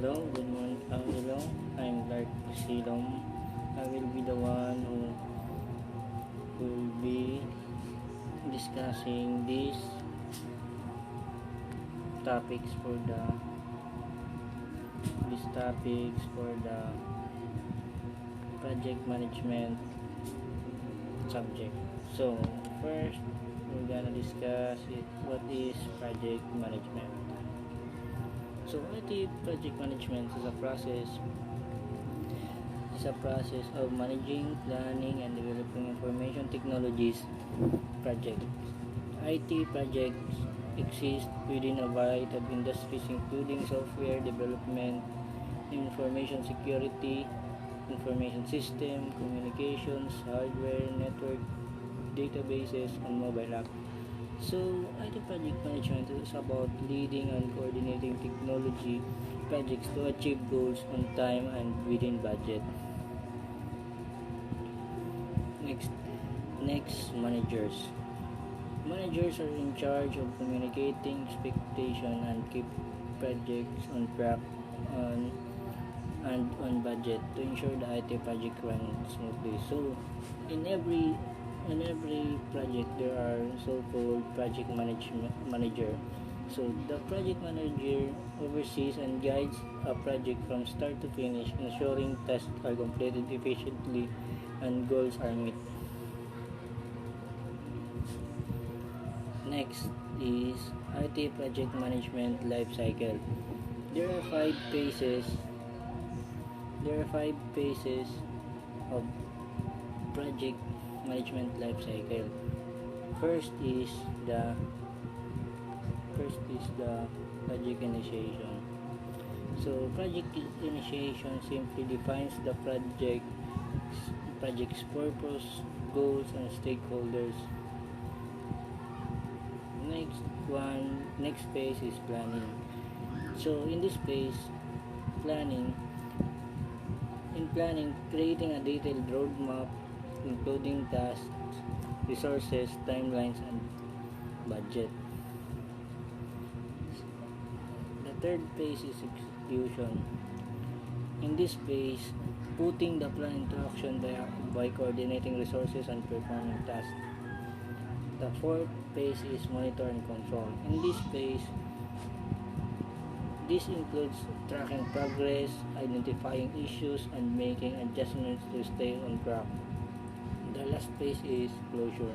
Hello, good morning. Hello, I'm Clark Silom. I will be the one who will be discussing topics for the these topics for the project management subject. So first, we're gonna discuss what is project management. So IT project management is a process of managing, planning, and developing information technologies projects. IT projects exist within a variety of industries including software development, information security, information system, communications, hardware, network, databases, and mobile apps. So, IT project management is about leading and coordinating technology projects to achieve goals on time and within budget. Next, managers. Managers are in charge of communicating expectation and keep projects on track and on budget to ensure the IT project runs smoothly. So, in every project there are so-called project manager. So the project manager oversees and guides a project from start to finish, ensuring tasks are completed efficiently and goals are met. Next is IT project management life cycle. There are five phases. Of project management life cycle. First is the project initiation. So project initiation simply defines the project's purpose, goals, and stakeholders. Next phase is planning. So in this phase, planning, creating a detailed roadmap including tasks, resources, timelines, and budget. The third phase is execution. In this phase, putting the plan into action by coordinating resources and performing tasks. The fourth phase is monitor and control. In this phase, this includes tracking progress, identifying issues, and making adjustments to stay on track. The last phase is closure.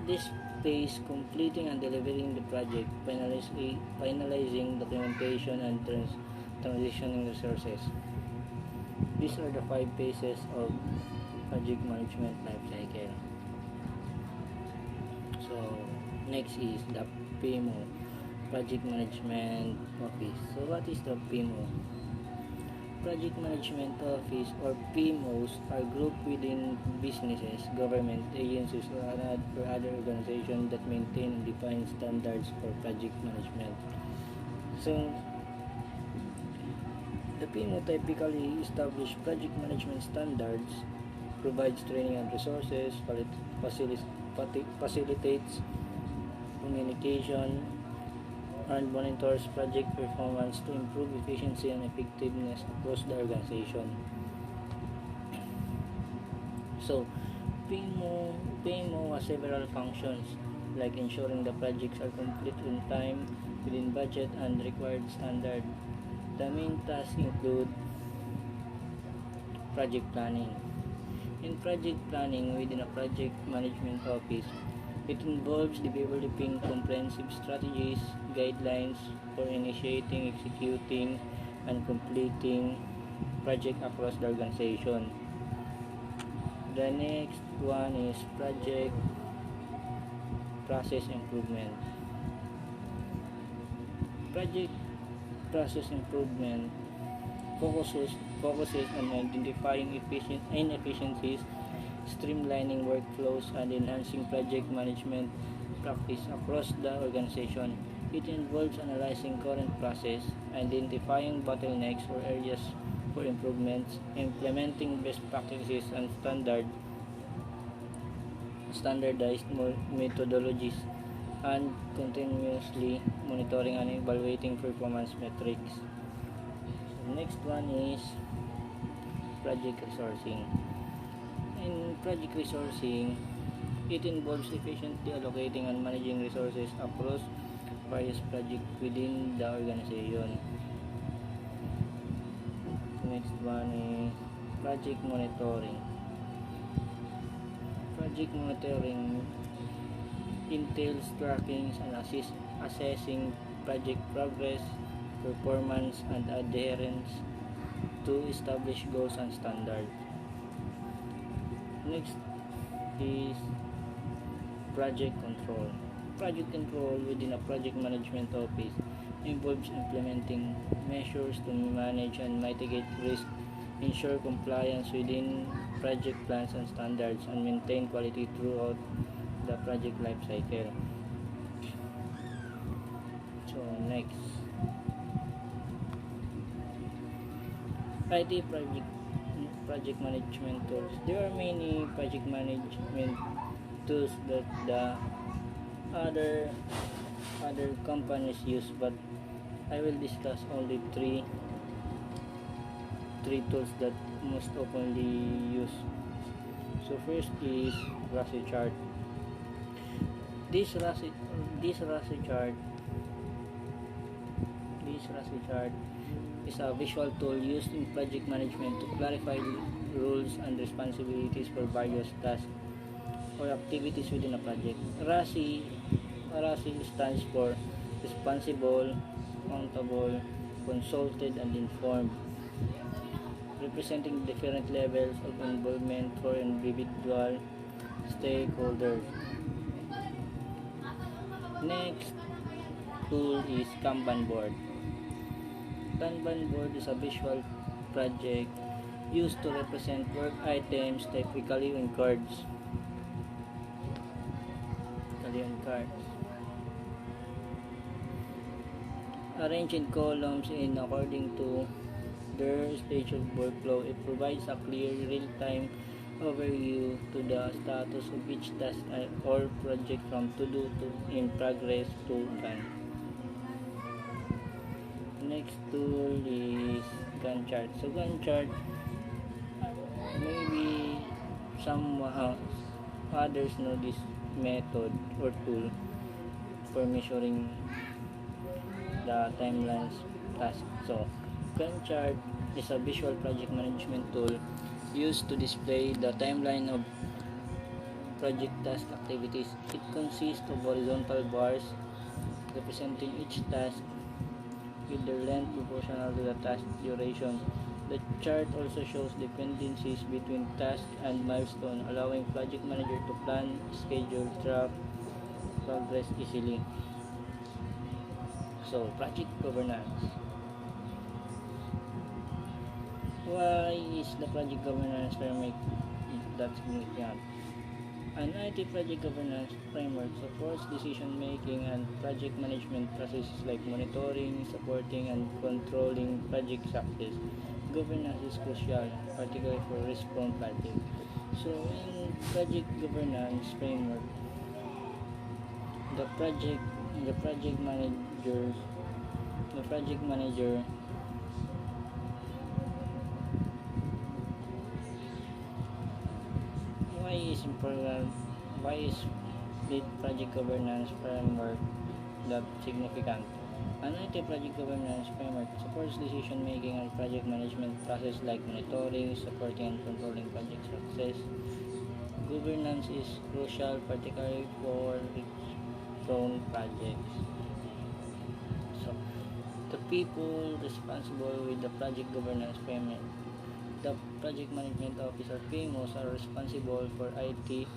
This phase, completing and delivering the project, finalizing documentation, and transitioning resources. These are the five phases of project management life cycle. So next is the PMO, Project Management Office. So what is the PMO? Project Management Office or PMOs are grouped within businesses, government agencies, or other organizations that maintain and define standards for project management. So the PMO typically establish project management standards, provides training and resources, facilitates communication, and monitors project performance to improve efficiency and effectiveness across the organization. So, PMO has several functions like ensuring the projects are complete in time, within budget, and required standard. The main tasks include project planning. In project planning within a project management office, it involves developing comprehensive strategies, guidelines for initiating, executing, and completing project across the organization. The next one is project process improvement. Project process improvement focuses on identifying inefficiencies, streamlining workflows, and enhancing project management practice across the organization. It involves analyzing current process, identifying bottlenecks or areas for improvements, implementing best practices and standardized methodologies, and continuously monitoring and evaluating performance metrics. The next one is project resourcing. In project resourcing, it involves efficiently allocating and managing resources across various projects within the organization. Next one is project monitoring. Project monitoring entails tracking and assessing project progress, performance, and adherence to establish goals and standards. Next is project control. Project control within a project management office involves implementing measures to manage and mitigate risk, ensure compliance within project plans and standards, and maintain quality throughout the project life cycle. So next, IT project management tools. There are many project management tools that the other companies use, but I will discuss only three tools that most oftenly used. So first is RASI chart. This RASI chart is a visual tool used in project management to clarify rules and responsibilities for various tasks or activities within a project. RASI stands for responsible, accountable, consulted, and informed, representing different levels of involvement for individual stakeholders. Next tool is Kanban board. Kanban board is a visual project used to represent work items typically on cards. Arranged in columns in according to their stage of workflow. It provides a clear real-time overview to the status of each task or project from to do to in progress to done. Next tool is Gantt chart. So Gantt chart, maybe some others know this method or tool for measuring the timelines task. So Gantt chart is a visual project management tool used to display the timeline of project task activities. It consists of horizontal bars representing each task with their length proportional to the task duration. The chart also shows dependencies between tasks and milestones, allowing project manager to plan, schedule, track progress easily. So, project governance. Why is the project governance framework that significant? An IT project governance framework supports decision making and project management processes like monitoring, supporting, and controlling project success. Governance is crucial, particularly for risk-prone projects. So, in project governance framework, the project manager why is the project governance framework that significant? An IT project governance framework supports decision making and project management process like monitoring, supporting, and controlling project success. Governance is crucial, particularly for risk-prone projects. So, the people responsible with the project governance framework. The project management officer PMOs are responsible for IT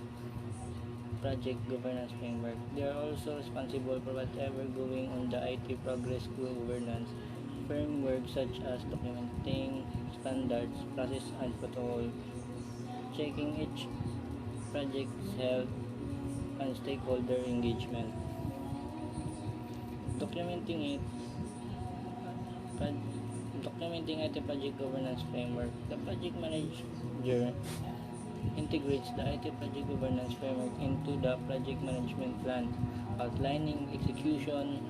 project governance framework. They are also responsible for whatever going on the IT progress governance framework, such as documenting standards, process, and protocol, checking each project's health and stakeholder engagement, documenting IT project governance framework. The project manager integrates the IT project governance framework into the project management plan, outlining execution,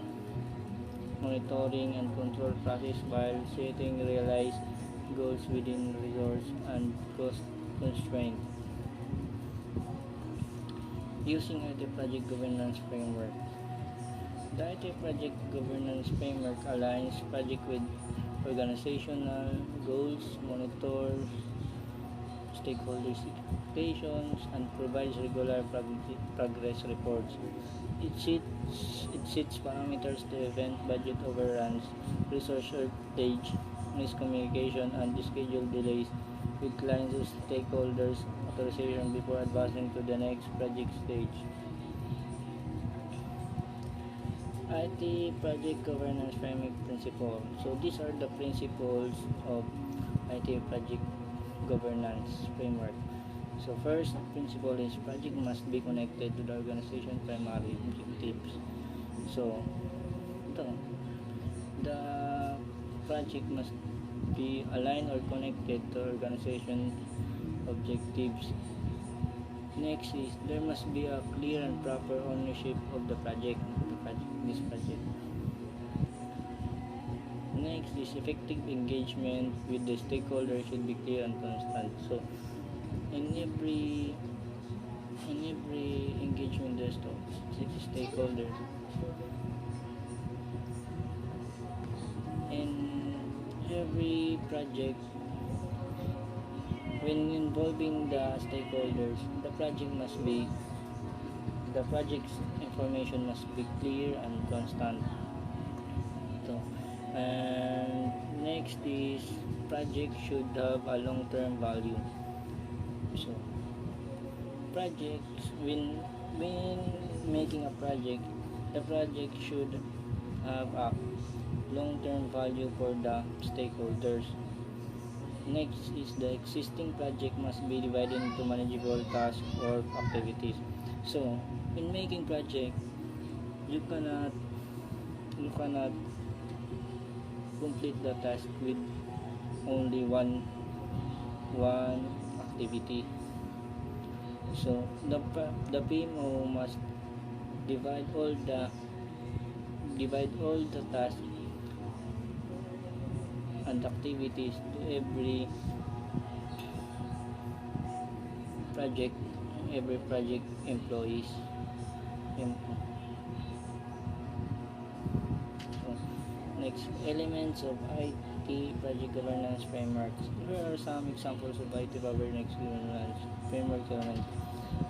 monitoring, and control process while setting realized goals within resource and cost constraints. Using IT project governance framework. The IT project governance framework aligns project with organizational goals, monitors stakeholder expectations, and provides regular progress reports. It sets parameters to prevent budget overruns, resource shortage, miscommunication, and schedule delays with clients and stakeholders authorization before advancing to the next project stage. IT project governance framework principle. So these are the principles of IT project governance framework. So first principle is project must be connected to the organization primary objectives. So ito, the project must be aligned or connected to organization objectives. Next is there must be a clear and proper ownership of this project. Next is effective engagement with the stakeholders should be clear and constant. So in every engagement there's stakeholders. In every project, when involving the stakeholders, the project's information must be clear and constant. So, and next is project should have a long-term value. So projects when making a project, the project should have a long-term value for the stakeholders. Next is the existing project must be divided into manageable tasks or activities. So in making project, you cannot complete the task with only one activity. So the PMO must divide all the tasks and activities to project every project employees. So, next, elements of IT project governance frameworks. Here are some examples of IT governance framework elements.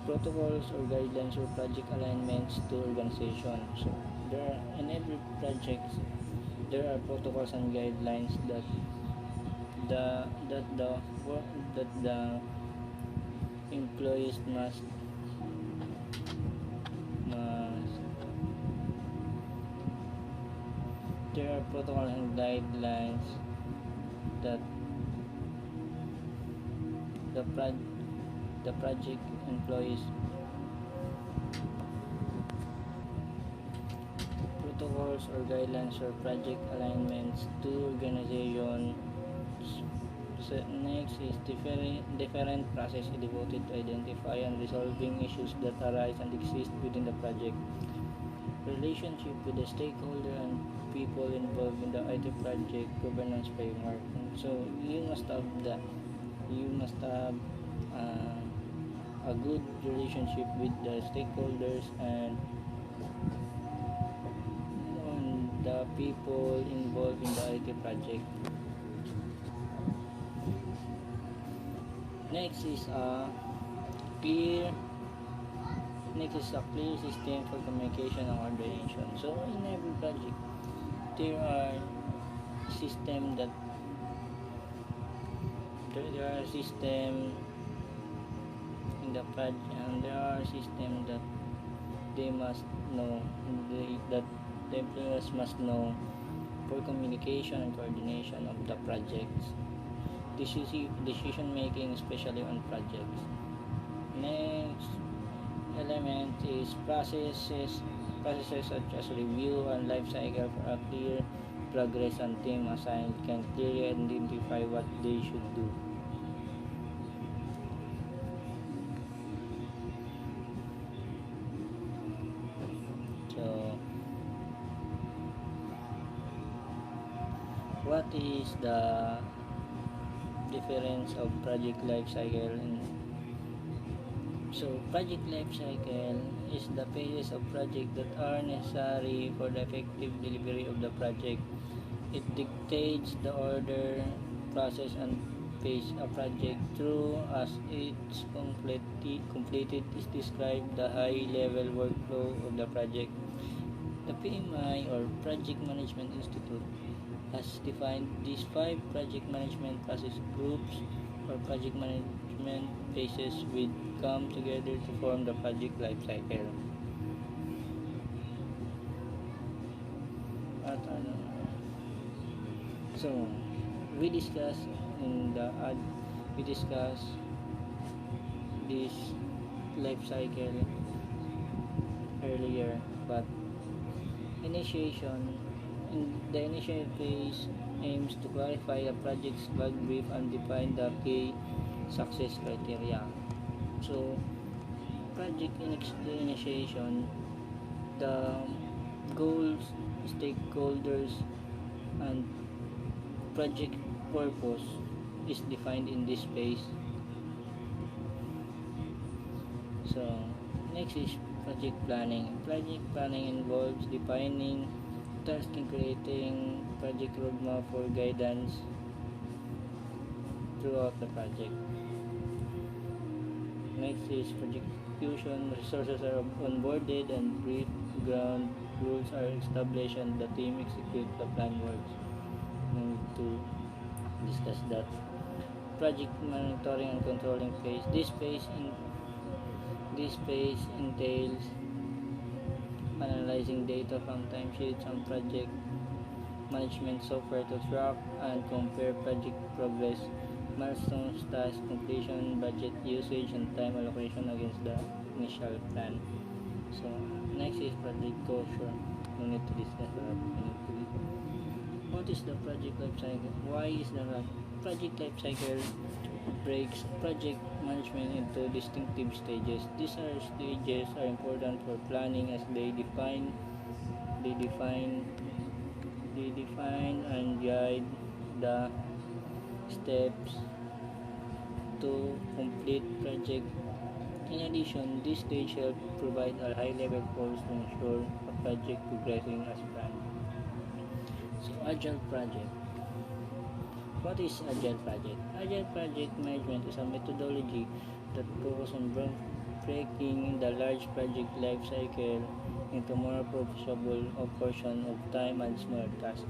Protocols or guidelines or project alignments to organization. So there are, in every project there are protocols and guidelines that the employees must there are protocols and guidelines that the project employees protocols or guidelines or project alignments to organization. So next is different process devoted to identify and resolving issues that arise and exist within the project. Relationship with the stakeholder and people involved in the IT project governance framework. So you must have a good relationship with the stakeholders and the people involved in the IT project. Next is a clear system for communication and coordination. So in every project there are system that there are system in the project, and there are system that they must know that the employees must know for communication and coordination of the projects, decision making, especially on projects. Next element is processes such as review and life cycle for a clear progress, and team assigned can clearly identify what they should do. So what is the difference of project life cycle? So project life cycle is the phases of project that are necessary for the effective delivery of the project. It dictates the order, process, and phase a project through. As it's completed is described the high-level workflow of the project. The PMI, or Project Management Institute, has defined these 5 project management process groups or project management phases which come together to form the project life cycle. At so we discuss in the we discuss this life cycle earlier, but initiation in the initial phase aims to clarify the project's bug brief and define the key success criteria. So project initiation, the goals, stakeholders, and project purpose is defined in this phase. So next is project planning. Project planning involves defining task and creating project roadmap for guidance throughout the project. Next is project execution. Resources are onboarded and brief ground rules are established and the team execute the plan works. We need to discuss that. Project monitoring and controlling phase. This phase entails analyzing data from timesheets and project management software to track and compare project progress, milestones, task completion, budget usage, and time allocation against the initial plan. So next is project closure. We need to discuss that. What is the project life cycle? Why is the project life cycle breaks project management into distinctive stages? These stages are important for planning as they define and guide the steps to complete project. In addition, this stage help provide a high-level course to ensure a project progressing as planned. So, Agile Project. What is Agile Project? Agile Project Management is a methodology that focuses on breaking the large project life cycle into more profitable portion of time and smaller tasks.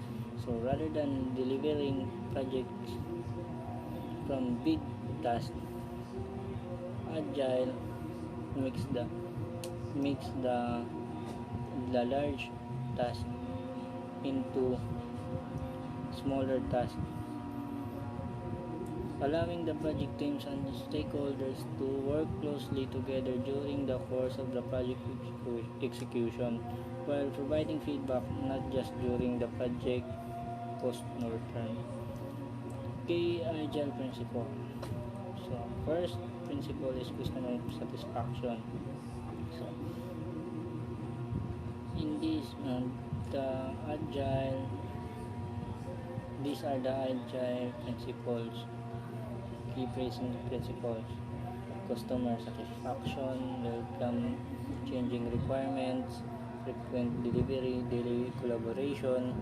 So rather than delivering projects from big tasks, Agile makes the large task into smaller tasks, allowing the project teams and stakeholders to work closely together during the course of the project execution, while providing feedback not just during the project post-mortem. Key Agile principle. So first principle is customer satisfaction. So in this the agile these are the agile principles, key principles: customer satisfaction, welcome changing requirements, frequent delivery, daily collaboration,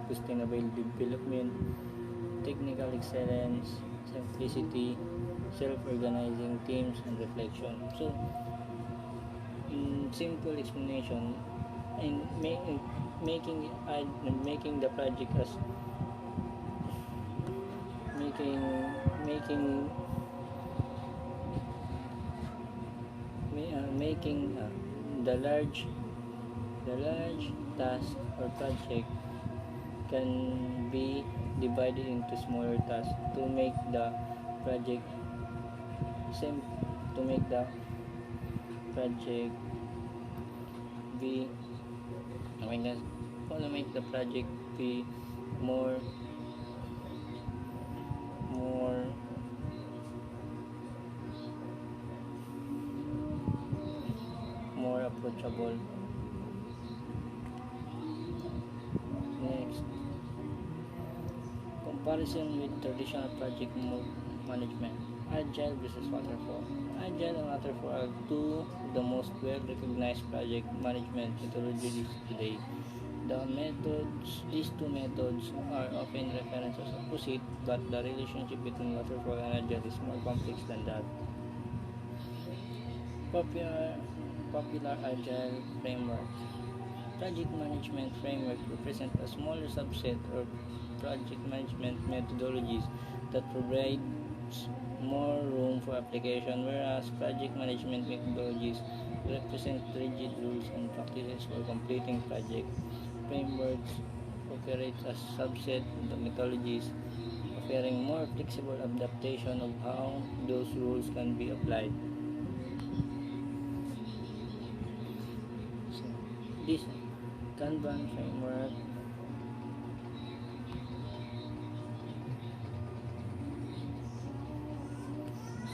sustainable development, technical excellence, simplicity, self-organizing teams, and reflection. So in simple explanation, in making the project as making the large task or project can be divided into smaller tasks to make the project sim to make the project be to make the project be more approachable. Next, Comparison with traditional project management. Agile versus waterfall. Agile and waterfall are two of the most well-recognized project management methodologies today. These two methods are often referenced as opposite, but the relationship between waterfall and agile is more complex than that. Popular, popular agile frameworks. Project management framework represent a smaller subset of project management methodologies that provides more room for application, whereas project management methodologies represent rigid rules and practices for completing project. Frameworks operate as subset of the methodologies, offering more flexible adaptation of how those rules can be applied. So, this Kanban framework.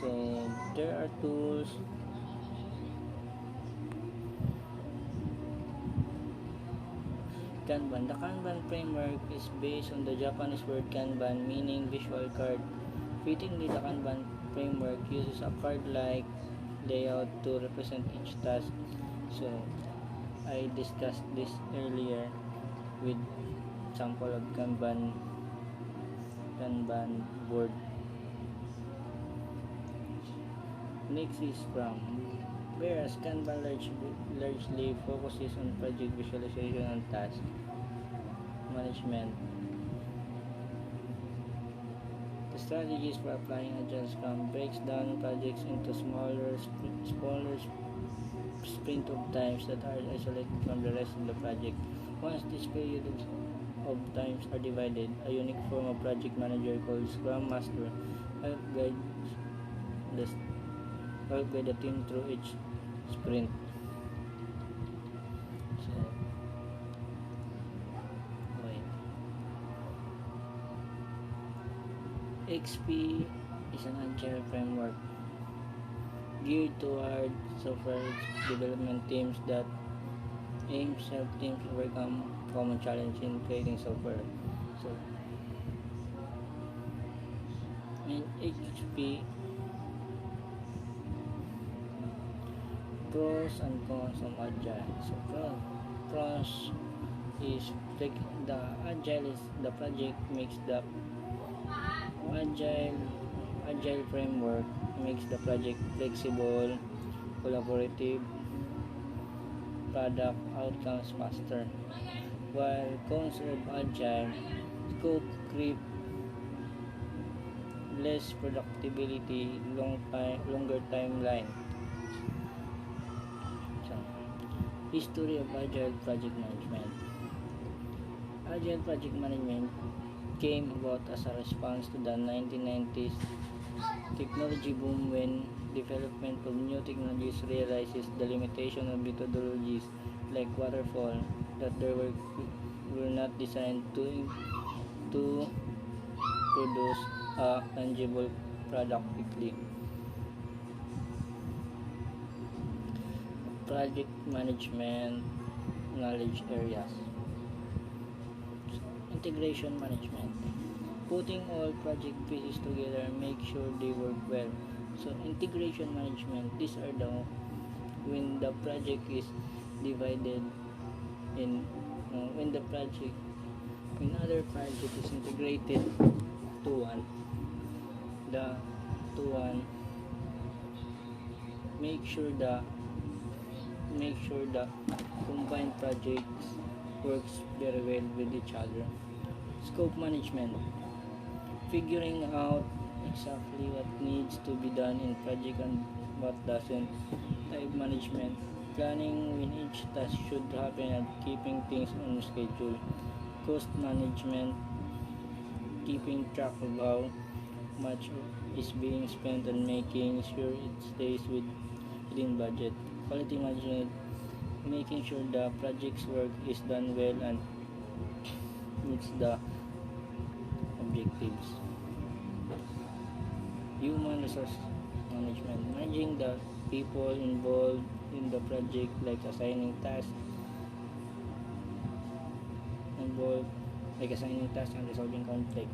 So there are tools. Kanban. The Kanban framework is based on the Japanese word Kanban, meaning visual card. Fittingly, the Kanban framework uses a card-like layout to represent each task. So I discussed this earlier with sample of Kanban board. Next is Scrum. Whereas Kanban largely focuses on project visualization and task management. The strategies for applying Agile Scrum breaks down projects into smaller sprint of times that are isolated from the rest of the project. Once these periods of times are divided, a unique form of project manager called Scrum Master help guide the team through each sprint. So, okay. XP is an agile framework geared toward software development teams that aims help teams overcome common challenges in creating software. So, in XP, pros and cons of agile. So pros is the agile is the project makes the agile framework makes the project flexible, collaborative, product outcomes faster. While cons of agile scope creep, less productivity, longer timeline. So, history of agile project management. Agile project management came about as a response to the 1990s technology boom when development of new technologies realizes the limitation of methodologies like waterfall that they were not designed to produce a tangible product quickly. Project management knowledge areas. Integration management. Putting all project pieces together and make sure they work well. So integration management, these are the when the project is divided in when the project when other project is integrated to one, the to one make sure the combined projects works very well with each other. Scope management, figuring out exactly what needs to be done in project and what doesn't. Time management, planning when each task should happen and keeping things on schedule. Cost management, keeping track of how much is being spent and making sure it stays within budget. Quality management, making sure the project's work is done well and meets the objectives. Human resource management, managing the people involved in the project like involved assigning tasks and resolving conflict.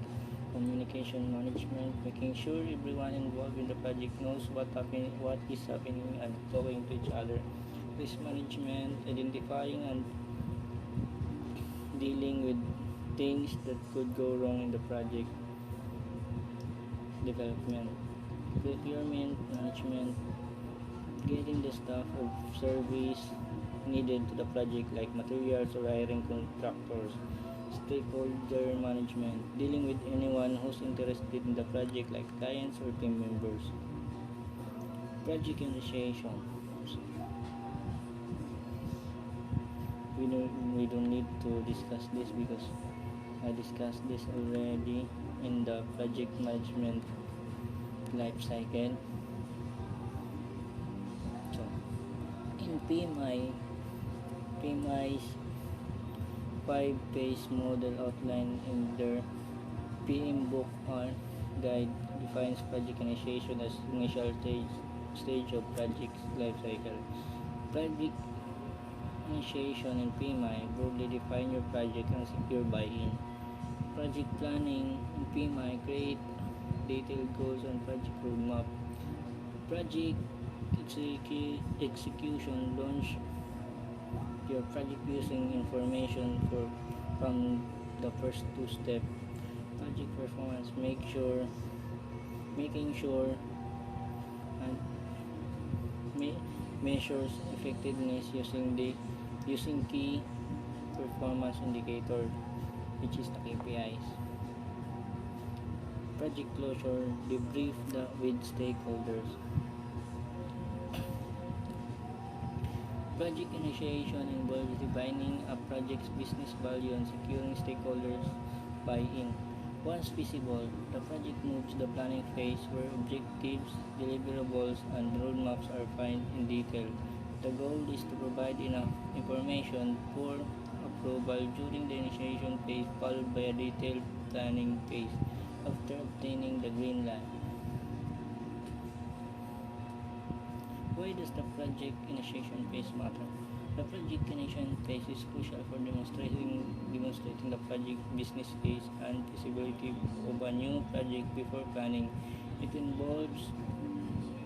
communication management, making sure everyone involved in the project knows what is happening and talking to each other. Risk management, identifying and dealing with things that could go wrong in the project development. Procurement management, getting the staff of service needed to the project like materials or hiring contractors. Stakeholder management, dealing with anyone who's interested in the project like clients or team members. Project initiation, we don't need to discuss this because I discussed this already in the project management life cycle. So in PMI's 5-page model outline in their PM book or guide defines project initiation as initial stage of project life cycle. Project initiation in PMI broadly define your project and secure buy-in. Project planning in PMI create detailed goals and project roadmap. Project execution launch your project using information from the first two steps. Project performance making sure and measures effectiveness using key performance indicator, which is the KPIs. Project closure, debrief with stakeholders. Project initiation involves defining a project's business value and securing stakeholders buy-in. Once feasible, the project moves to the planning phase where objectives, deliverables, and roadmaps are defined in detail. The goal is to provide enough information for approval during the initiation phase, followed by a detailed planning phase after obtaining the green light. Why does the project initiation phase matter? The project initiation phase is crucial for demonstrating the project business case and feasibility of a new project before planning. It involves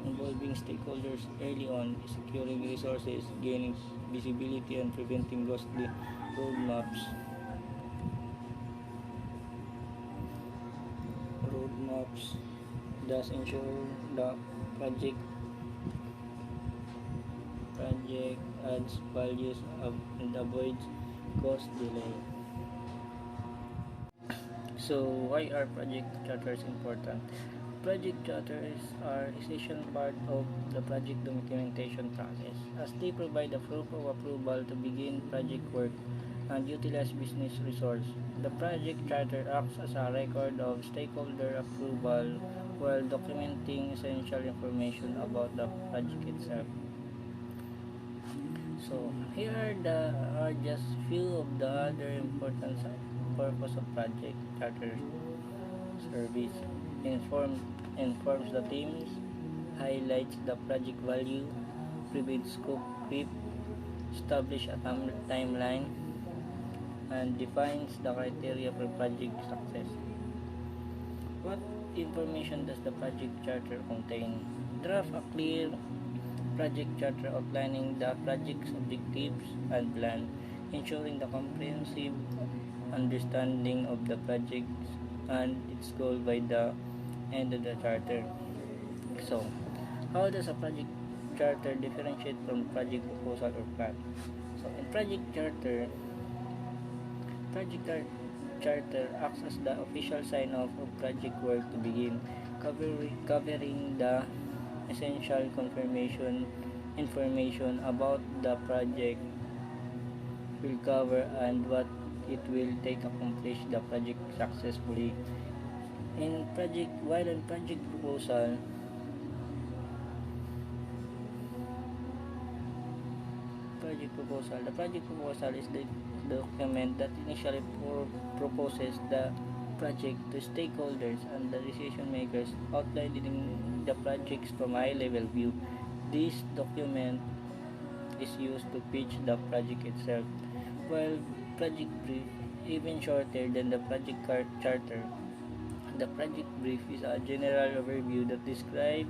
involving stakeholders early on, securing resources, gaining visibility, and preventing costly roadmaps. Roadmaps thus ensure the project adds values and avoids cost delay. So why are project charters important? Project charters are essential part of the project documentation process as they provide a proof of approval to begin project work and utilize business resource. The project charter acts as a record of stakeholder approval while documenting essential information about the project itself. So here are just few of the other important purpose of project charter service. Informs the teams, highlights the project value, prevents scope creep, establish a timeline, and defines the criteria for project success. What information does the project charter contain? Draft a clear project charter outlining the project's objectives and plan, ensuring the comprehensive understanding of the project and its goal by the end of the charter. So, how does a project charter differentiate from project proposal or plan? So, in project charter acts as the official sign-off of project work to begin, covering the essential information about the project will cover and what it will take to accomplish the project successfully. While in the project proposal is the document that initially proposes the project to stakeholders and the decision makers, outlining the projects from a high-level view. This document is used to pitch the project itself, while project brief, even shorter than the project charter, The project brief is a general overview that describe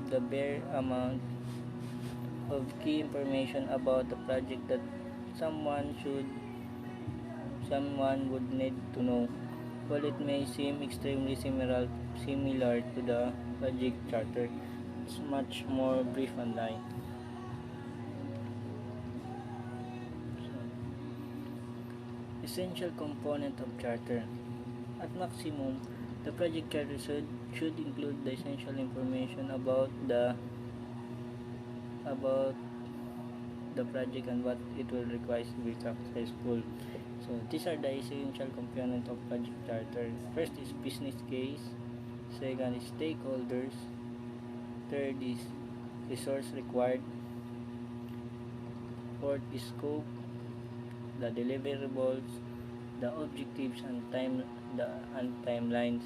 the bare amount of key information about the project that someone would need to know. While it may seem extremely similar to the project charter, it's much more brief and light. Essential component of charter. At maximum, the project charter should include the essential information about the project and what it will require to be successful. So these are the essential components of project charter. First is business case, second is stakeholders, third is resource required, fourth is scope, the deliverables, the objectives and timelines.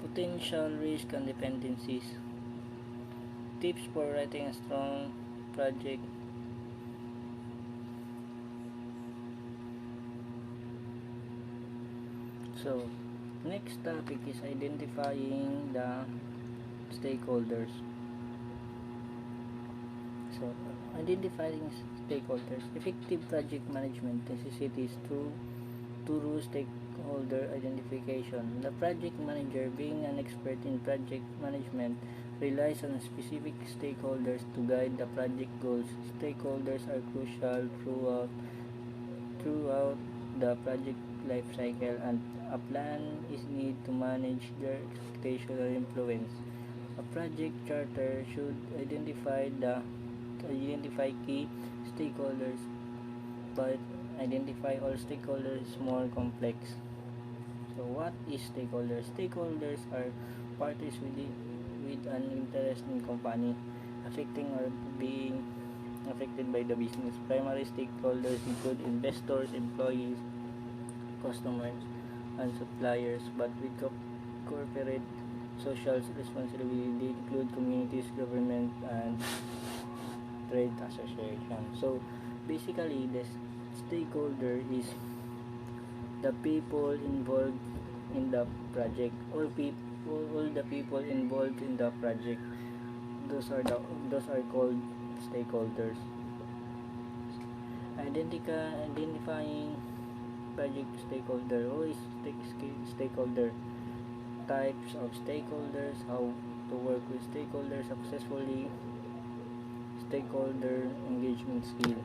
Potential risk and dependencies. Tips for writing a strong project. So, next topic is identifying the stakeholders. So, identifying stakeholders. Effective project management necessitates through stakeholder identification. The project manager, being an expert in project management, relies on specific stakeholders to guide the project goals. Stakeholders are crucial throughout the project life cycle, and a plan is needed to manage their expectation or influence. A project charter should identify key stakeholders, but identify all stakeholders is more complex. So what is stakeholders? Stakeholders are parties with an interest in company, affecting or being affected by the business. Primary stakeholders include investors, employees, customers, and suppliers, but with corporate social responsibility, they include communities, government, and trade association. So basically, the stakeholder is the people involved in the project. All the people involved in the project. Those are called stakeholders. Identifying project stakeholder. Who is stakeholder? Types of stakeholders. How to work with stakeholders successfully. Stakeholder engagement skill.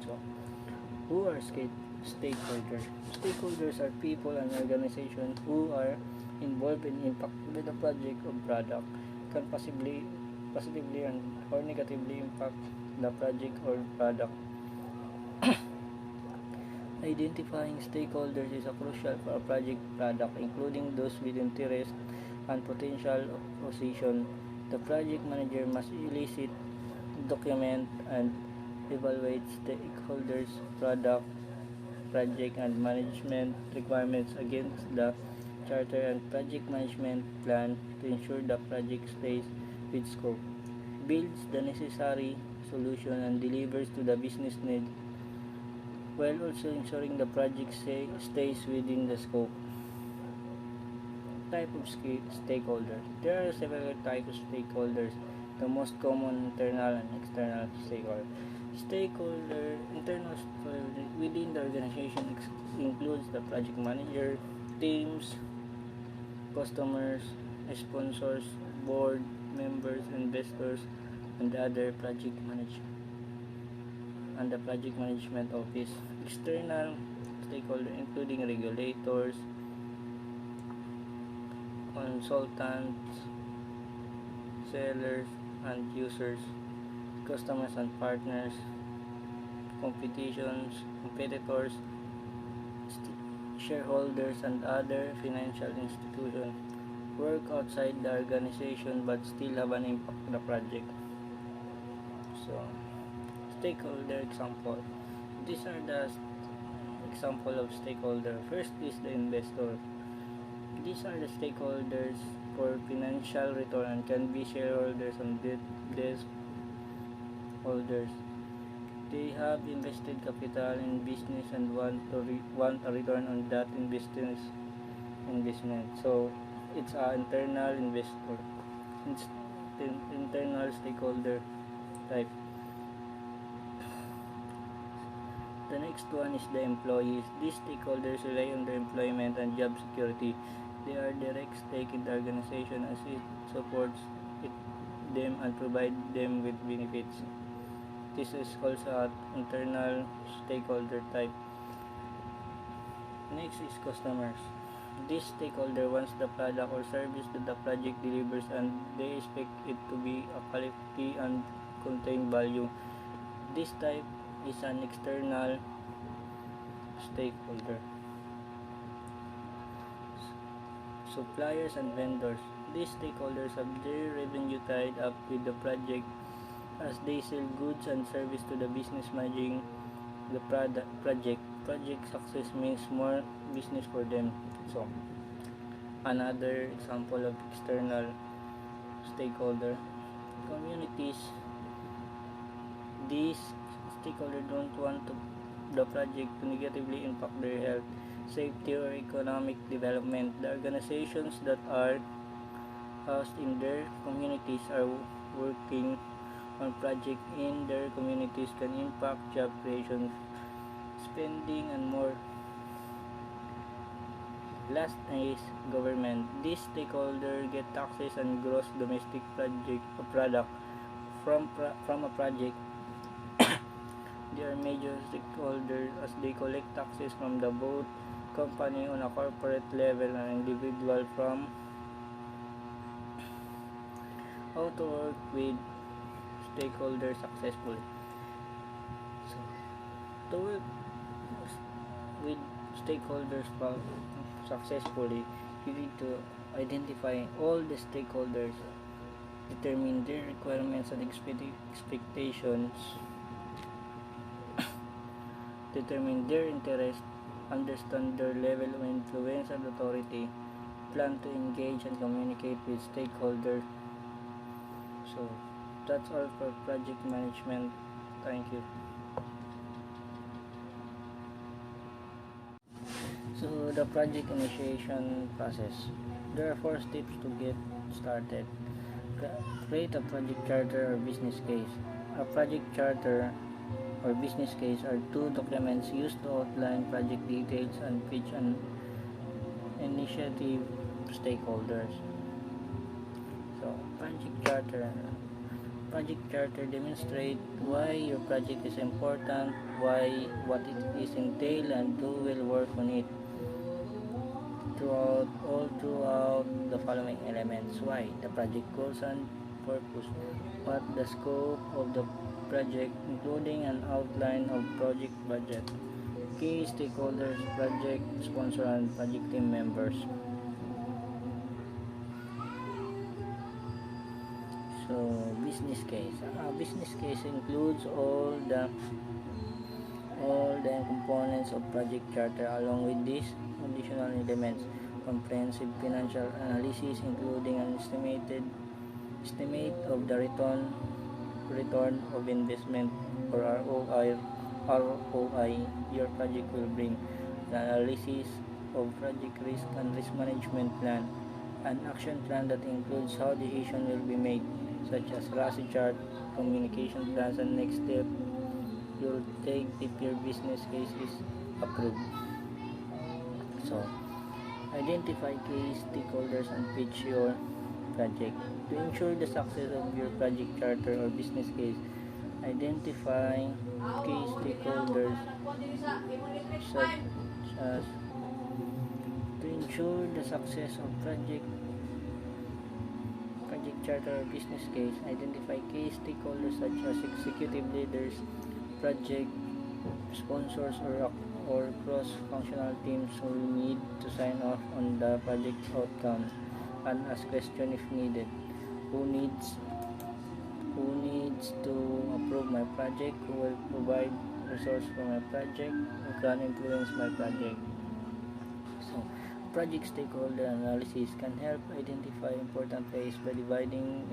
So, who are stakeholders? Stakeholders are people and organizations who are involved in impact with the project or product, can positively or negatively impact the project or product. Identifying stakeholders is crucial for a project product, including those with interest and potential opposition. The project manager must elicit, document, and evaluate stakeholders' project and management requirements against the charter and project management plan to ensure the project stays with scope, builds the necessary solution, and delivers to the business need, while also ensuring the project stays within the scope. Type of stakeholder. There are several types of stakeholders. The most common internal and external stakeholder. Internal within the organization includes the project manager, teams, customers, sponsors, board members, investors, and other project managers and the project management office. External stakeholder including regulators, consultants, sellers and users, customers and partners, competitors, shareholders, and other financial institutions work outside the organization but still have an impact on the project. So, stakeholder example. These are the example of stakeholder. First is the investor. These are the stakeholders for financial return and can be shareholders and debt holders. They have invested capital in business and want a return on that investment. So it's an internal investor. It's internal stakeholder type. The next one is the employees. These stakeholders rely on their employment and job security. They are direct stake in the organization as it supports them and provide them with benefits. This is also an internal stakeholder type. Next is customers. This stakeholder wants the product or service that the project delivers and they expect it to be a quality and contain value. This type is an external stakeholder. Suppliers and vendors. These stakeholders have their revenue tied up with the project as they sell goods and service to the business managing the project. Project success means more business for them. So, another example of external stakeholder. Communities. These stakeholders don't want the project to negatively impact their health, safety, or economic development. The organizations that are housed in their communities are working on projects in their communities can impact job creation, spending, and more. Last is government. These stakeholders get taxes and gross domestic product from a project. They are major stakeholders as they collect taxes from the both company on a corporate level and individual from how to work with stakeholders successfully. So, to work with stakeholders successfully, you need to identify all the stakeholders, determine their requirements and expectations, determine their interest, understand their level of influence and authority, plan to engage and communicate with stakeholders. So that's all for project management. Thank you. So the project initiation process. There are 4 steps to get started. Create a project charter or business case. A project charter or business case are 2 documents used to outline project details and pitch an initiative stakeholders. So project charter demonstrate why your project is important, what it is entail, and who will work on it throughout the following elements. Why the project goals and purpose, what the scope of the project including an outline of project budget, key stakeholders, project sponsor and project team members. So business case. Business case includes all the components of project charter along with these additional elements. Comprehensive financial analysis including an estimate of the return of investment or ROI your project will bring, an analysis of project risk and risk management plan, an action plan that includes how decision will be made, such as RASI chart, communication plans, and next step you'll take if your business case is approved. So, identify key stakeholders and pitch your project. To ensure the success of your project charter or business case, identify key stakeholders such as to ensure the success of project charter or business case, identify key stakeholders such as executive leaders, project sponsors or cross-functional teams who need to sign off on the project outcome and ask questions if needed. Who needs to approve my project? Who will provide resource for my project? Who can influence my project? So, project stakeholder analysis can help identify important phase by dividing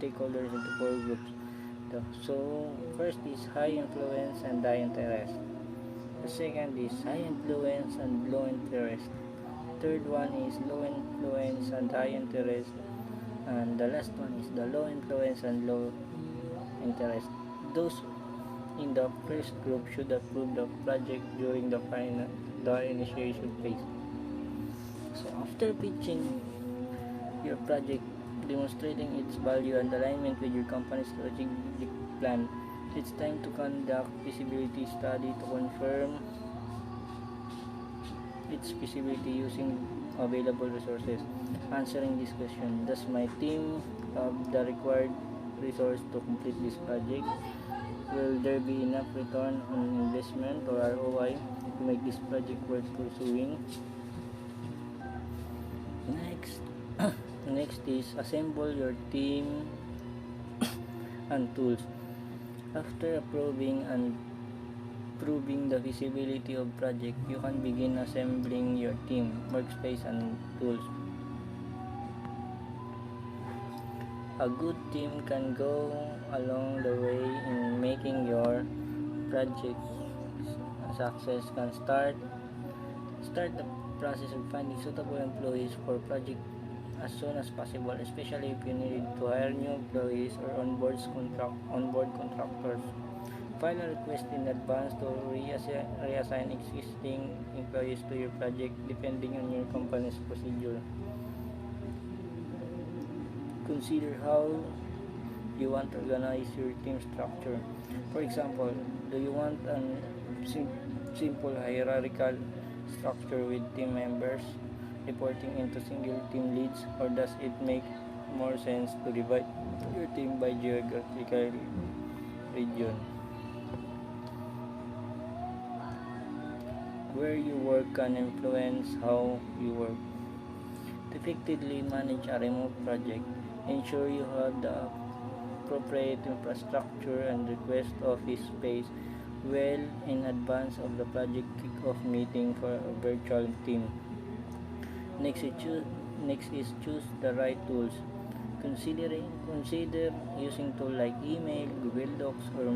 stakeholders into 4 groups. So, first is high influence and high interest. The second is high influence and low interest. Third one is low influence and high interest. And the last one is the low influence and low interest. Those in the first group should approve the project during the initiation phase. So after pitching your project, demonstrating its value and alignment with your company's strategic plan, it's time to conduct feasibility study to confirm its feasibility using available resources. Answering this question: does my team have the required resource to complete this project? Will there be enough return on investment or ROI to make this project worth pursuing? Next, next is assemble your team and tools. After approving and proving the feasibility of project, you can begin assembling your team, workspace, and tools. A good team can go along the way in making your project a success. Can start the process of finding suitable employees for project as soon as possible, especially if you need to hire new employees or onboard contractors. File a request in advance to reassign existing employees to your project depending on your company's procedure. Consider how you want to organize your team structure. For example, do you want a simple hierarchical structure with team members reporting into single team leads, or does it make more sense to divide your team by geographical region? Where you work can influence how you work. To effectively manage a remote project, ensure you have the appropriate infrastructure and request office space well in advance of the project kick-off meeting for a virtual team. Next is choose the right tools. Consider using tools like email, Google Docs, or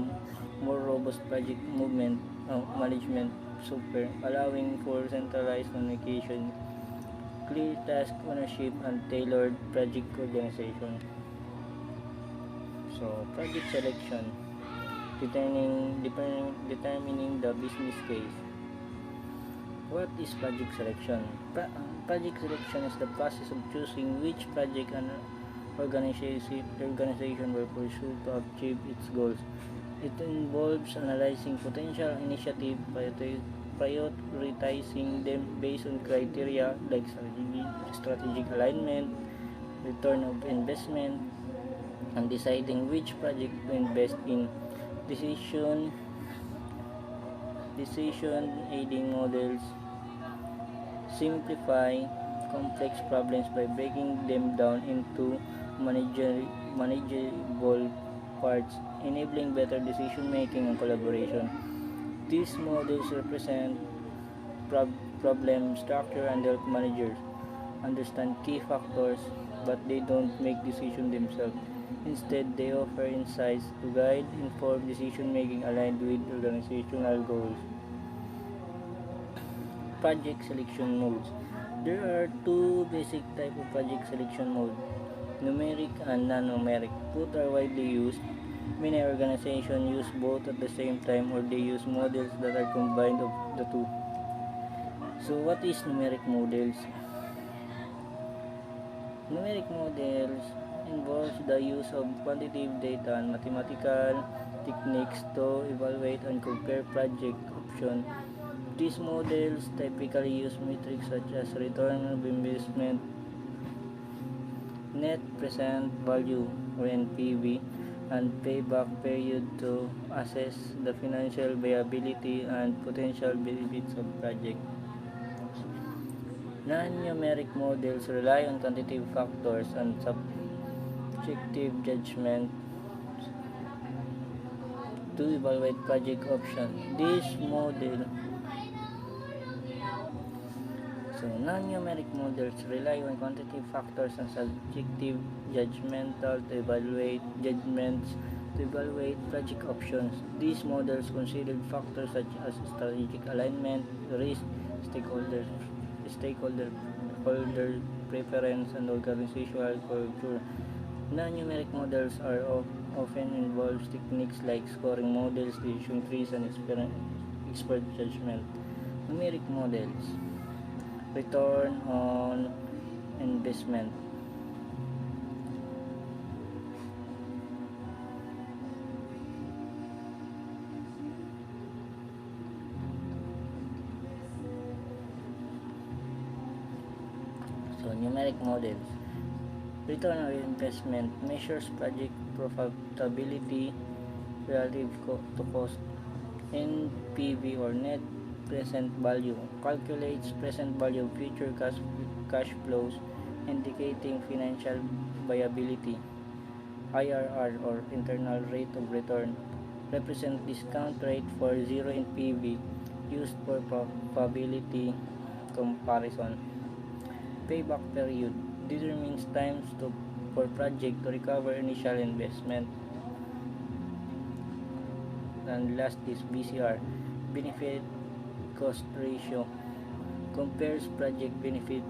more robust project management software, allowing for centralized communication, clear task ownership, and tailored project organization. So, project selection, determining the business case. What is project selection? Project selection is the process of choosing which project an organization will pursue to achieve its goals. It involves analyzing potential initiatives, prioritizing them based on criteria like strategic alignment, return of investment, and deciding which project to invest in. Decision aiding models simplify complex problems by breaking them down into manageable parts, enabling better decision making and collaboration. These models represent problem structure and help managers understand key factors, but they don't make decisions themselves. Instead, they offer insights to guide informed decision making aligned with organizational goals. Project selection modes. There are two basic types of project selection mode: numeric and non-numeric. Both are widely used. Many organizations use both at the same time, or they use models that are combined of the two. So what is numeric models? Numeric models involves the use of quantitative data and mathematical techniques to evaluate and compare project options. These models typically use metrics such as return on investment, net present value or NPV, and payback period to assess the financial viability and potential benefits of project. Non-numeric models rely on quantitative factors and subjective judgment to evaluate project options. Non-numeric models rely on quantitative factors and subjective judgmental to evaluate judgments to evaluate project options. These models considered factors such as strategic alignment, risk, stakeholder, stakeholder preference, and organizational culture. Non-numeric models often involve techniques like scoring models, decision trees, and expert judgment. Numeric models: return on investment. So, numeric models. Return on investment measures project profitability relative to cost. NPV, or net present value, calculates present value of future cash flows, indicating financial viability. IRR, or internal rate of return, represents discount rate for zero NPV used for probability comparison. Payback period determines times for project to recover initial investment. And last is BCR, benefit cost ratio, compares project benefit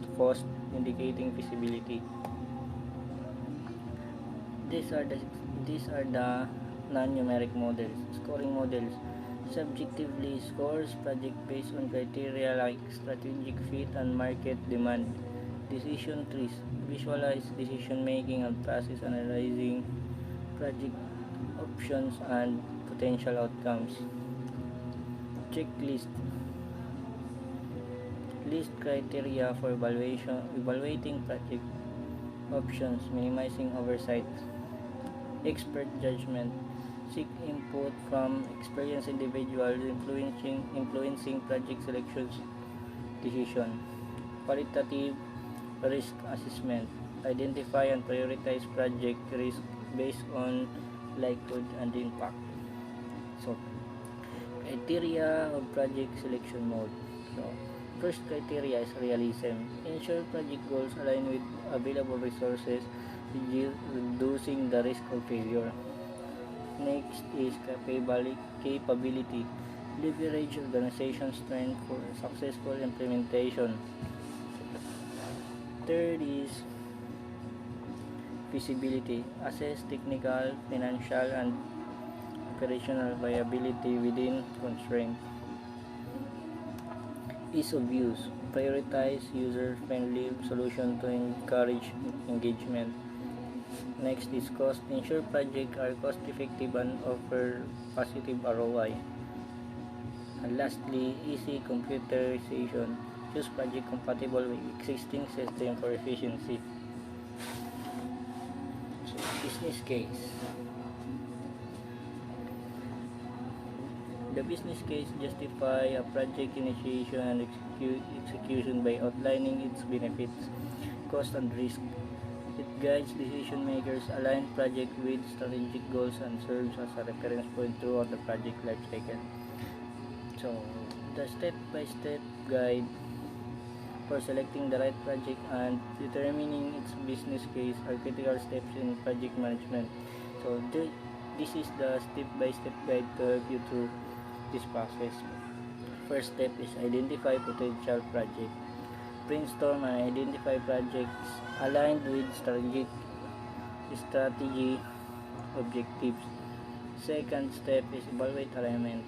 to cost, indicating feasibility. These are the non-numeric models. Scoring models subjectively scores project based on criteria like strategic fit and market demand. Decision trees visualize decision making and process, analyzing project options and potential outcomes. Checklist list criteria for evaluating project options, minimizing oversight. Expert judgment seek input from experienced individuals influencing project selections decision. Qualitative risk assessment identify and prioritize project risk based on likelihood and impact. So, criteria of project selection mode. So, first criteria is realism. Ensure project goals align with available resources, reducing the risk of failure. Next is capability. Leverage organization strength for successful implementation. Third is feasibility. Assess technical, financial, and operational viability within constraints. Ease of use. Prioritize user-friendly solution to encourage engagement. Next is cost. Ensure projects are cost-effective and offer positive ROI. And lastly, easy computerization. Choose project compatible with existing system for efficiency. So, business case. The business case justify a project initiation and execution by outlining its benefits, cost, and risk. It guides decision makers, align project with strategic goals, and serves as a reference point throughout the project lifecycle. So, the step-by-step guide for selecting the right project and determining its business case are critical steps in project management. So, this is the step-by-step guide to help you through this process. First step is identify potential project. Brainstorm and identify projects aligned with strategy objectives. Second step is evaluate alignment.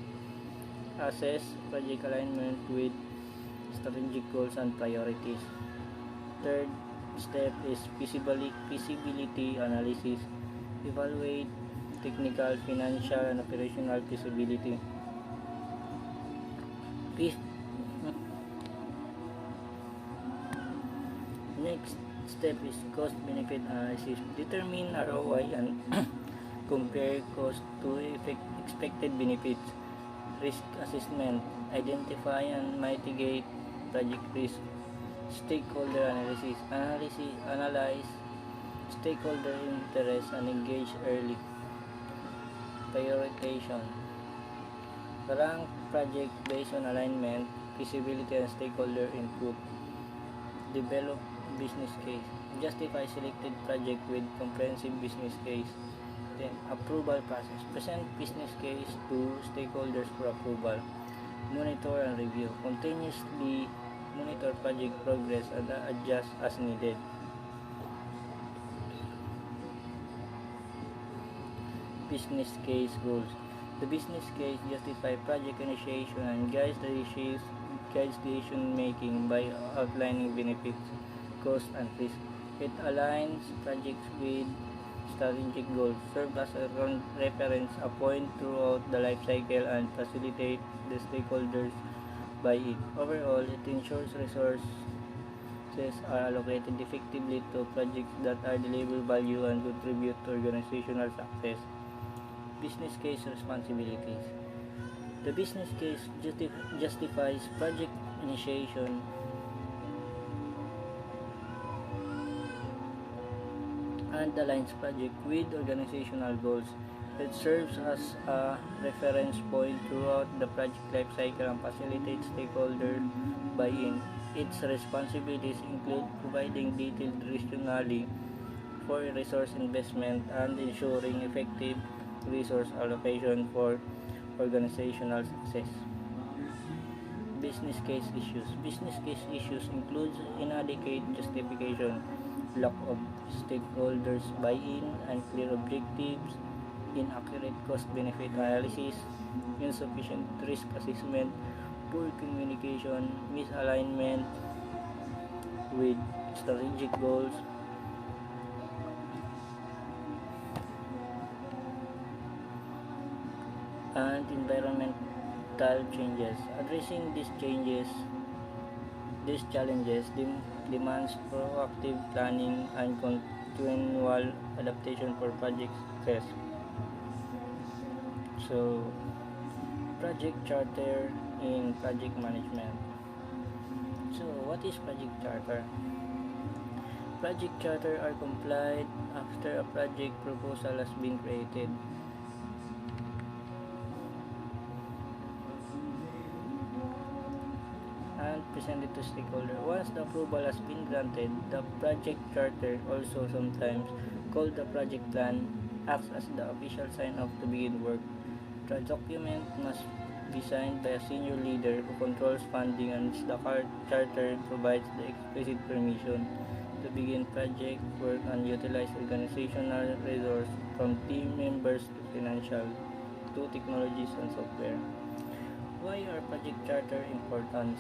Assess project alignment with strategic goals and priorities. Third step is feasibility analysis. Evaluate technical, financial, and operational feasibility. Next step is cost-benefit analysis. Determine ROI and compare cost to expected benefits. Risk assessment. Identify and mitigate project risk. Stakeholder analysis. Analyze stakeholder interest and engage early. Prioritization. Rank project based on alignment, feasibility, and stakeholder input. Develop business case. Justify selected project with comprehensive business case. Then, approval process. Present business case to stakeholders for approval. Monitor and review. Continuously monitor project progress and adjust as needed. Business case goals. The business case justifies project initiation and guides decision making by outlining benefits, costs, and risks. It aligns projects with strategic goals, serves as a reference point throughout the life cycle, and facilitates the stakeholders buy-in. Overall, it ensures resources are allocated effectively to projects that are deliver value and contribute to organizational success. Business case responsibilities. The business case justifies project initiation and aligns project with organizational goals. It serves as a reference point throughout the project life cycle and facilitates stakeholder buy-in. Its responsibilities include providing detailed rationale for resource investment and ensuring effective resource allocation for organizational success. Business case issues. Business case issues includes inadequate justification, lack of stakeholders buy-in, unclear objectives, inaccurate cost-benefit analysis, insufficient risk assessment, poor communication, misalignment with strategic goals, and environmental changes. Addressing these challenges demands proactive planning and continual adaptation for project success. So, project charter in project management. So, what is project charter? Project charter are complied after a project proposal has been created. And presented to stakeholder. Once the approval has been granted, the project charter, also sometimes called the project plan, acts as the official sign-off to begin work. The document must be signed by a senior leader who controls funding, and the charter provides the explicit permission to begin project work and utilize organizational resources from team members to financial to technologies and software. Why are project charter important?